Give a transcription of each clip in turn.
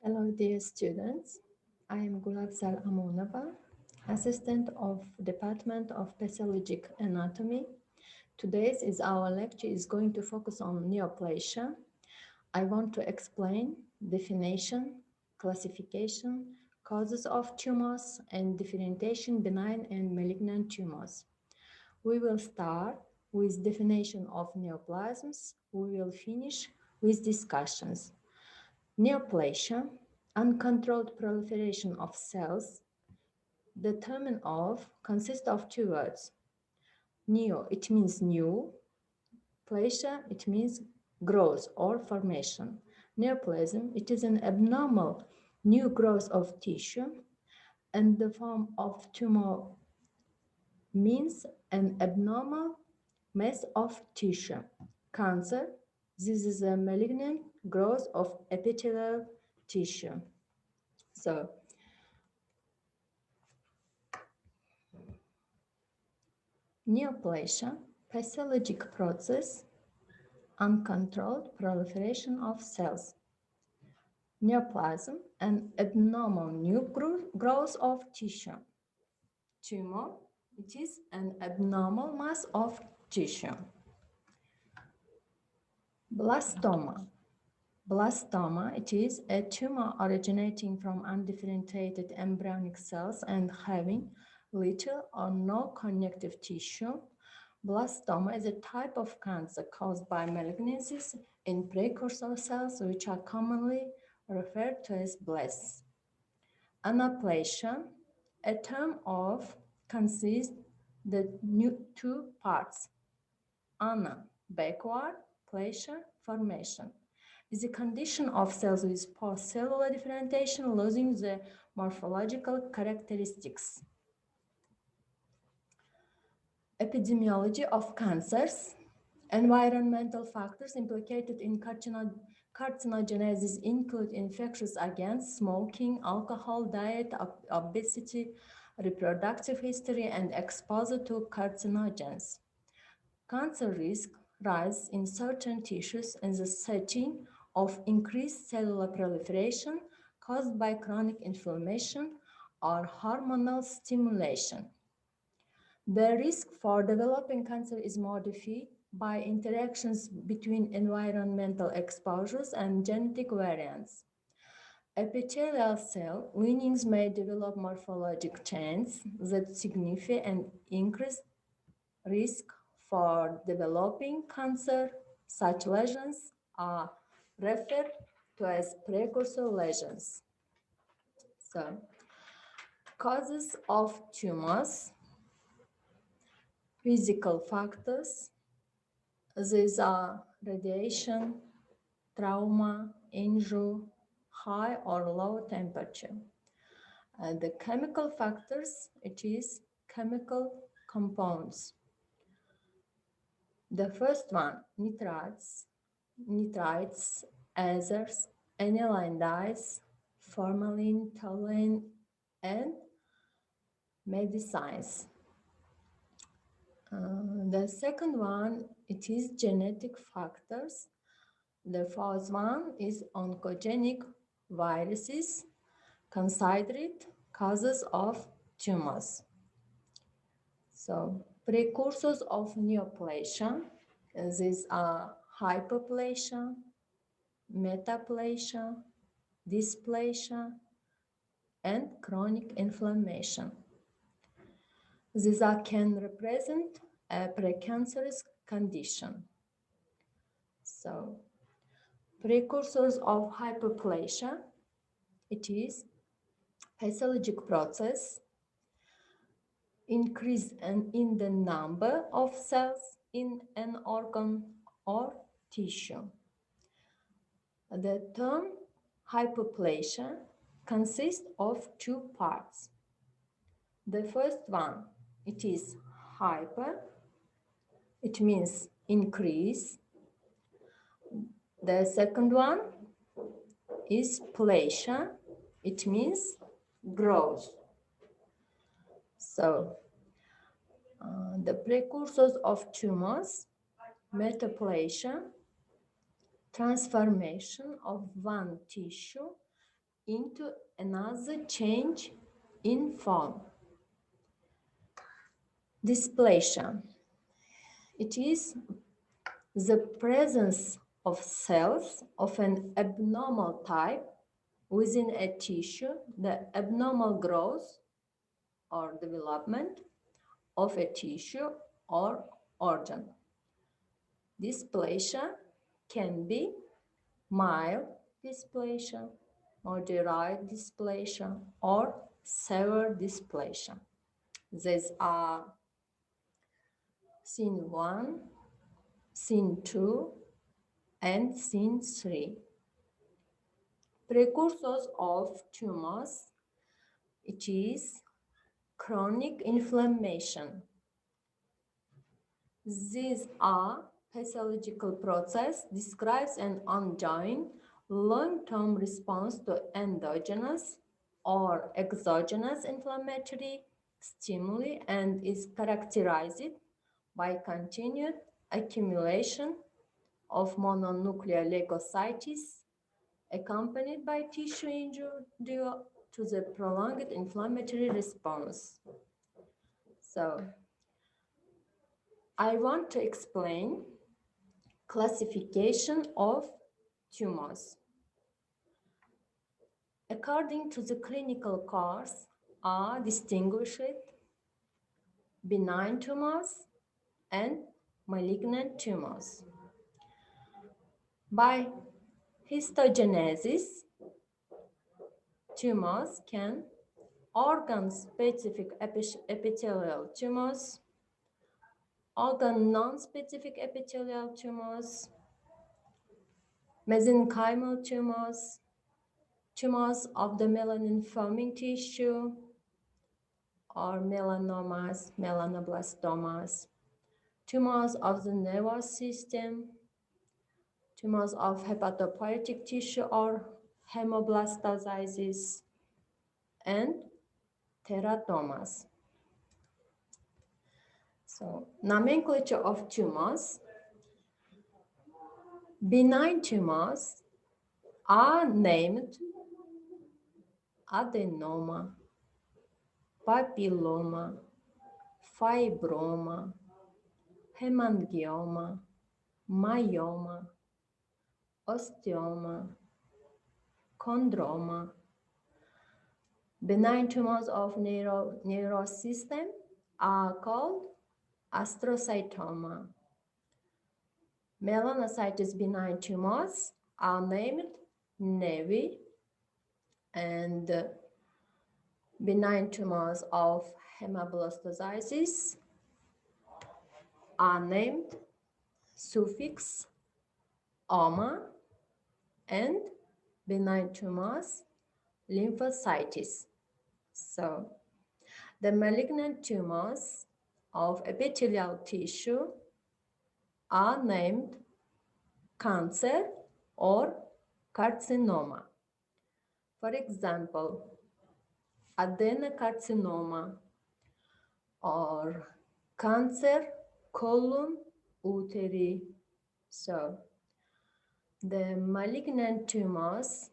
Hello, dear students. I am Gulabzar Amonova, Assistant of Department of Pathologic Anatomy. Today's our lecture is going to focus on neoplasia. I want to explain definition, classification, causes of tumors, and differentiation benign and malignant tumors. We will start with definition of neoplasms. We will finish with discussions. Neoplasia, uncontrolled proliferation of cells. The term of consists of two words. Neo, it means new. Plasia, it means growth or formation. Neoplasm, it is an abnormal new growth of tissue, and the form of tumor means an abnormal mass of tissue. Cancer, this is a malignant growth of epithelial tissue. So, neoplasia, pathologic process, uncontrolled proliferation of cells. Neoplasm, an abnormal new growth of tissue. Tumor, it is an abnormal mass of tissue. Blastoma. Blastoma, it is a tumor originating from undifferentiated embryonic cells and having little or no connective tissue. Blastoma is a type of cancer caused by malignancies in precursor cells, which are commonly referred to as blasts. Anaplasia, a term of consists the two parts. Ana, backward, plasia, formation, is a condition of cells with post-cellular differentiation losing the morphological characteristics. Epidemiology of cancers. Environmental factors implicated in carcinogenesis include infectious agents, smoking, alcohol, diet, obesity, reproductive history, and exposure to carcinogens. Cancer risk rise in certain tissues in the setting of increased cellular proliferation caused by chronic inflammation or hormonal stimulation. The risk for developing cancer is modified by interactions between environmental exposures and genetic variants. Epithelial cell lineages may develop morphologic changes that signify an increased risk for developing cancer. Such lesions are referred to as precursor lesions. So, causes of tumors. Physical factors, these are radiation, trauma, injury, high or low temperature. The chemical factors, it is chemical compounds. The first one, nitrites, azirs, aniline dyes, formalin, toluene, and medicines. The second one, it is genetic factors. The fourth one is oncogenic viruses, considered causes of tumors. So, precursors of neoplasia, these are hypoplasia, metaplasia, dysplasia, and chronic inflammation. These can represent a precancerous condition. So, precursors of hypoplasia, it is pathologic process, increase in the number of cells in an organ or tissue. The term hypoplasia consists of two parts. The first one, it is hyper, it means increase. The second one is plasia, it means growth. So, the precursors of tumors, metaplasia, transformation of one tissue into another change in form. Dysplasia. It is the presence of cells of an abnormal type within a tissue, the abnormal growth or development of a tissue or organ. Dysplasia can be mild dysplasia, moderate dysplasia, or severe dysplasia. These are scene 1, scene 2, and scene 3. Precursors of tumors, it is chronic inflammation. These are pathological process describes an ongoing long-term response to endogenous or exogenous inflammatory stimuli and is characterized by continued accumulation of mononuclear leukocytes accompanied by tissue injury due to the prolonged inflammatory response. So, I want to explain classification of tumors. According to the clinical course, are distinguished benign tumors and malignant tumors. By histogenesis, tumors can organ-specific epithelial tumors, organ non-specific epithelial tumors, mesenchymal tumors, tumors of the melanin-forming tissue, or melanomas, melanoblastomas, tumors of the nervous system, tumors of hepatopoietic tissue or hemoblastocysts, and teratomas. So, nomenclature of tumors. Benign tumors are named adenoma, papilloma, fibroma, hemangioma, myoma, osteoma, chondroma. Benign tumors of nervous system are called astrocytoma. Melanocytes benign tumors are named NEVI, and benign tumors of hemoblastocysts are named suffix OMA, and benign tumors lymphocytes. So, the malignant tumors of epithelial tissue are named cancer or carcinoma. For example, adenocarcinoma or cancer colon uteri. So, the malignant tumors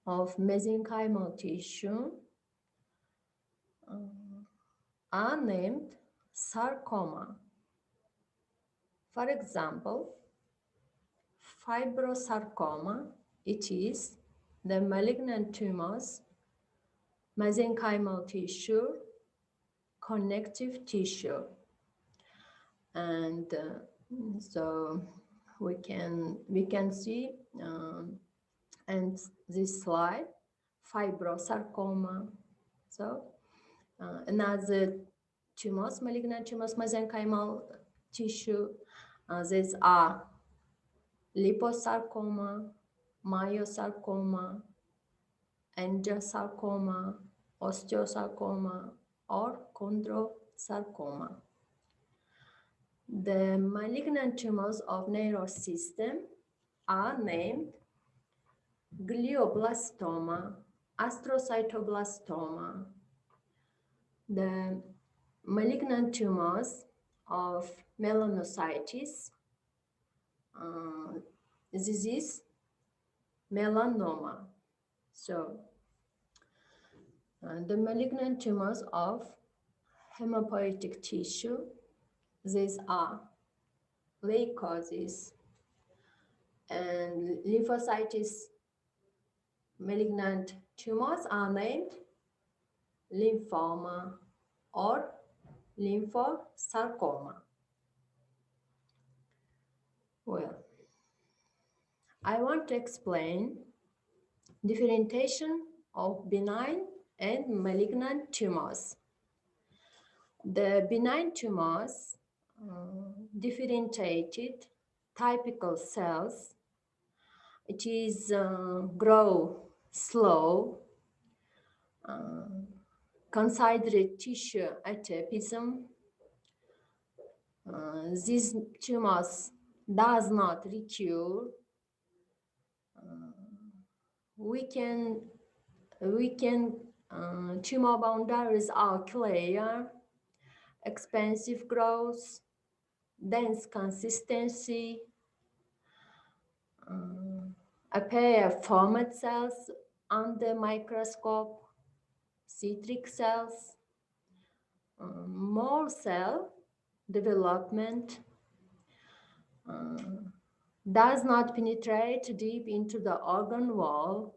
of mesenchymal tissue are named sarcoma. For example, fibrosarcoma, it is the malignant tumors, mesenchymal tissue, connective tissue. And so we can see and this slide, fibrosarcoma. So another tumors, malignant tumors, mesenchymal tissue, these are liposarcoma, myosarcoma, angiosarcoma, osteosarcoma, or chondrosarcoma. The malignant tumors of nervous system are named glioblastoma, astrocytoblastoma. The malignant tumors of melanocytes, this is melanoma. So, the malignant tumors of hematopoietic tissue, these are leukosis and lymphocytes. Malignant tumors are named lymphoma or lymphosarcoma. Well, I want to explain differentiation of benign and malignant tumors. The benign tumors differentiated typical cells. It is grow slow, considered tissue atapism. These tumors does not recur. Weaken tumor boundaries are clear, expansive growth, dense consistency, appear formed cells under microscope, citric cells, more cell development, does not penetrate deep into the organ wall,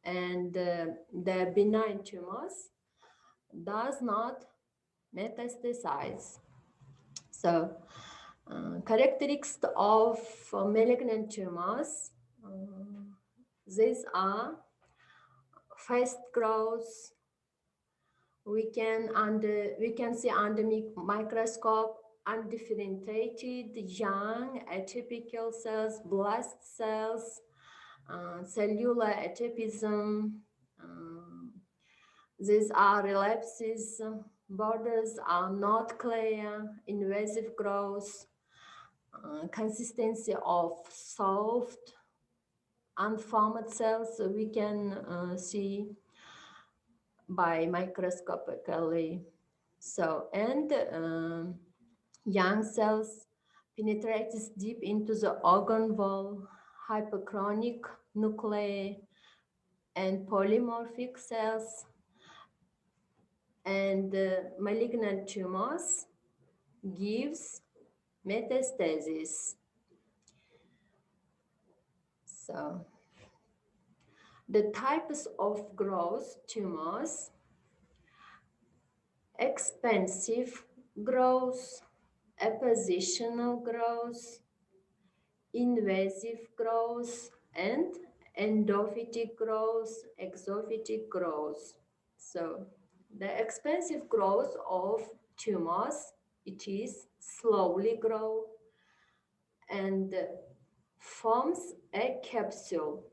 and the benign tumors does not metastasize. So, characteristics of malignant tumors, these are fast growth. We can see under microscope undifferentiated young atypical cells, blast cells, cellular atapism. These are relapses. Borders are not clear. Invasive growth. Consistency of soft, unformed cells we can see by microscopically. So, and young cells penetrates deep into the organ wall, hyperchronic nuclei, and polymorphic cells, and malignant tumors gives metastasis. So, the types of growth tumors: expansive growth, appositional growth, invasive growth, and endophytic growth, exophytic growth. So, the expansive growth of tumors, it is slowly grow and forms a capsule.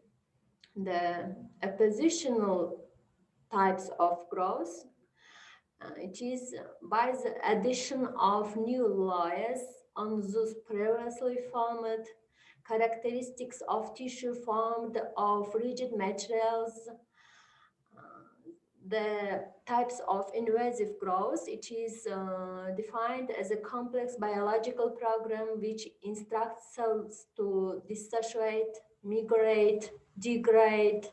The appositional types of growth, it is by the addition of new layers on those previously formed, characteristics of tissue formed of rigid materials. The types of invasive growth, it is defined as a complex biological program which instructs cells to dissociate, migrate, degrade,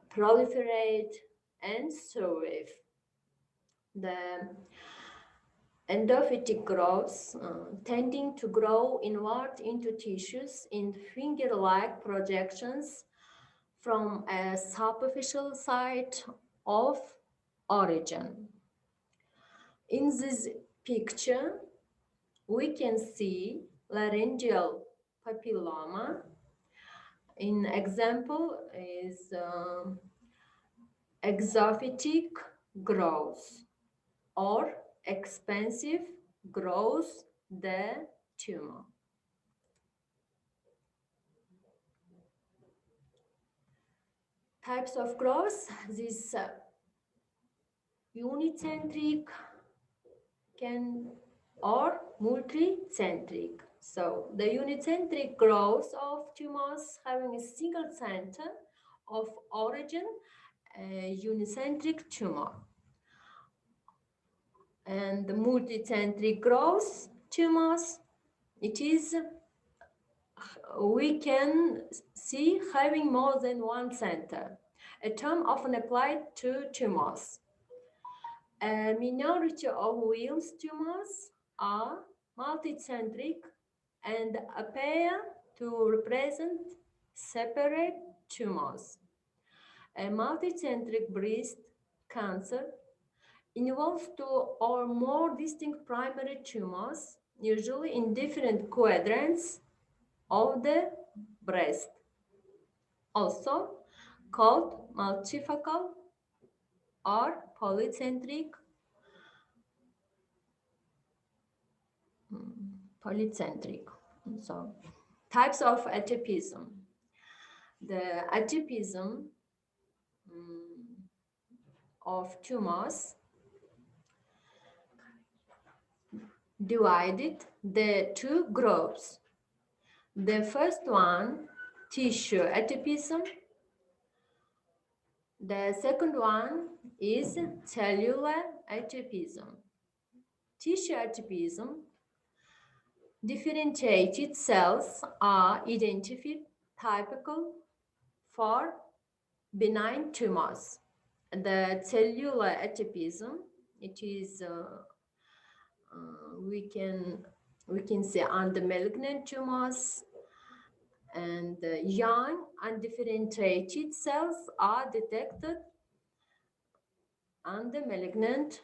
proliferate, and survive. The endophytic growth, tending to grow inward into tissues in finger-like projections from a superficial site of origin. In this picture, we can see laryngeal papilloma. In example is exophytic growth or expansive growth the tumor. Types of growth: this unicentric or multicentric. So the unicentric growth of tumors having a single center of origin, a unicentric tumor. And the multicentric growth tumors, it is we can see having more than one center, a term often applied to tumors. A minority of Wilms tumors are multicentric and appear to represent separate tumors. A multicentric breast cancer involves two or more distinct primary tumors, usually in different quadrants of the breast, also called multifocal or polycentric. So, types of atypism. The atypism of tumors divided the two groups. The first one, tissue atypism. The second one is cellular atypism. Tissue atypism, differentiated cells are identified typical for benign tumors. The cellular atypism, it is we can see under malignant tumors, and young undifferentiated cells are detected under malignant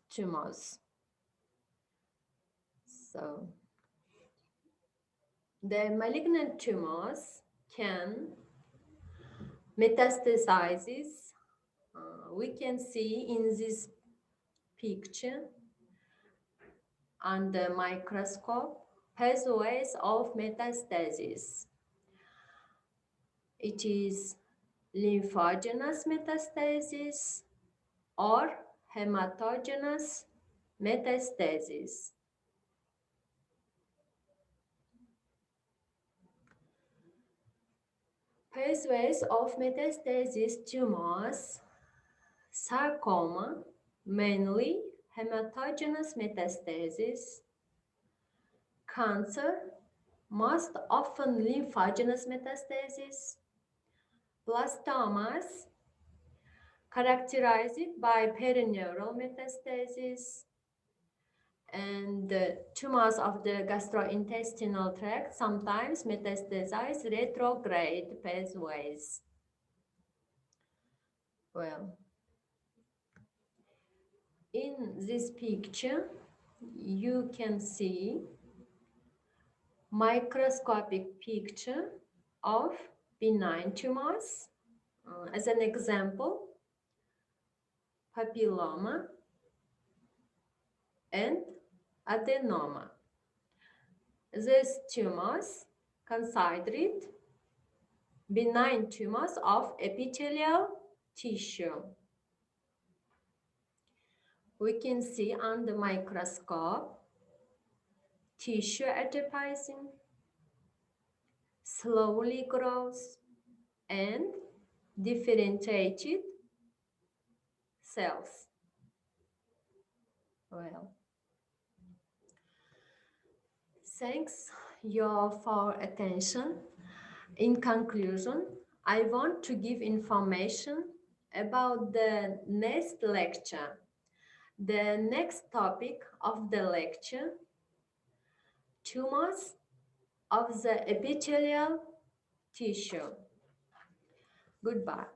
tumors. So the malignant tumors can metastasize. We can see in this picture under microscope pathways of metastasis. It is lymphogenous metastasis or hematogenous metastasis. Pathways of metastasis tumors, sarcoma, mainly hematogenous metastasis, cancer, most often lymphogenous metastasis, blastomas, characterized by perineural metastasis, and tumors of the gastrointestinal tract sometimes metastasize retrograde pathways. Well, in this picture, you can see microscopic picture of benign tumors. As an example, papilloma and adenoma. These tumors considered benign tumors of epithelial tissue. We can see under microscope tissue atypism, slowly grows, and differentiated cells. Well, thanks for attention. In conclusion, I want to give information about the next lecture. The next topic of the lecture, tumors of the epithelial tissue. Goodbye.